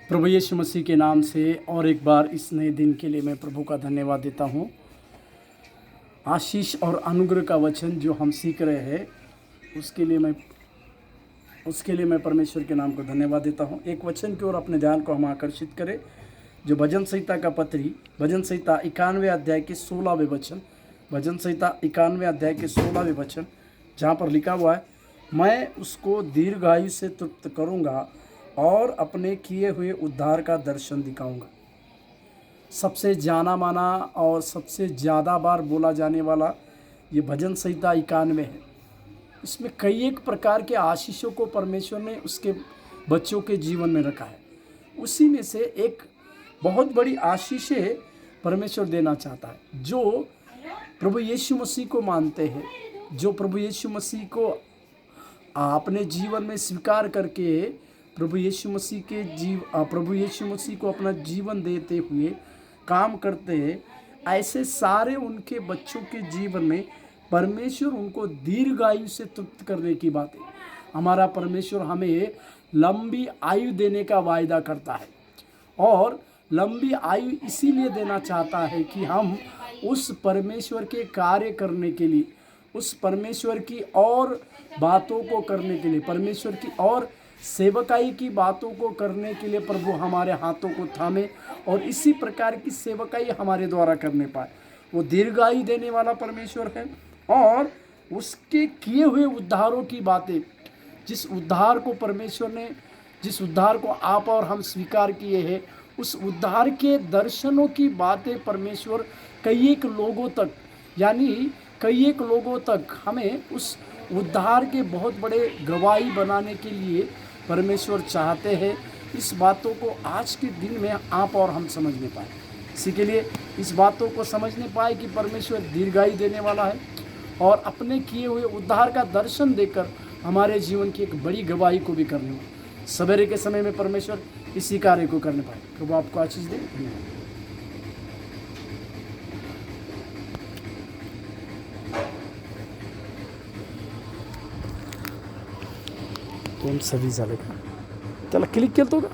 प्रभु यीशु मसीह के नाम से और एक बार इस नए दिन के लिए मैं प्रभु का धन्यवाद देता हूँ। आशीष और अनुग्रह का वचन जो हम सीख रहे हैं उसके लिए मैं परमेश्वर के नाम को धन्यवाद देता हूँ। एक वचन की ओर अपने ध्यान को हम आकर्षित करें जो भजन संहिता का पत्री, भजन संहिता 91 अध्याय के 16वें वचन, भजन संहिता 91 अध्याय के 16वें वचन, जहाँ पर लिखा हुआ है, मैं उसको दीर्घायु से तृप्त करूँगा और अपने किए हुए उद्धार का दर्शन दिखाऊंगा। सबसे जाना माना और सबसे ज़्यादा बार बोला जाने वाला ये भजन संहिता 91 है। इसमें कई एक प्रकार के आशीषों को परमेश्वर ने उसके बच्चों के जीवन में रखा है। उसी में से एक बहुत बड़ी आशीषें परमेश्वर देना चाहता है। जो प्रभु यीशु मसीह को मानते हैं, जो प्रभु यीशु मसीह को अपने जीवन में स्वीकार करके प्रभु यीशु मसीह को अपना जीवन देते हुए काम करते हैं, ऐसे सारे उनके बच्चों के जीवन में परमेश्वर उनको दीर्घायु से तृप्त करने की बात है। हमारा परमेश्वर हमें लंबी आयु देने का वायदा करता है और लंबी आयु इसीलिए देना चाहता है कि हम उस परमेश्वर के कार्य करने के लिए, उस परमेश्वर की और बातों को करने के लिए, परमेश्वर की और सेवकाई की बातों को करने के लिए प्रभु हमारे हाथों को थामे और इसी प्रकार की सेवकाई हमारे द्वारा करने पाए। वो दीर्घायु देने वाला परमेश्वर है और उसके किए हुए उद्धारों की बातें, जिस उद्धार को परमेश्वर ने, जिस उद्धार को आप और हम स्वीकार किए हैं, उस उद्धार के दर्शनों की बातें परमेश्वर कई एक लोगों तक हमें उस उद्धार के बहुत बड़े गवाही बनाने के लिए परमेश्वर चाहते हैं। इस बातों को आज के दिन में आप और हम समझने पाए, इसी के लिए इस बातों को समझने पाए कि परमेश्वर दीर्घायु देने वाला है और अपने किए हुए उद्धार का दर्शन देकर हमारे जीवन की एक बड़ी गवाही को भी करने वाला। सवेरे के समय में परमेश्वर इसी कार्य को करने पाए। प्रभु आपको आशीष दे। दोन सव्वीस झाले का? त्याला क्लिक केलं का?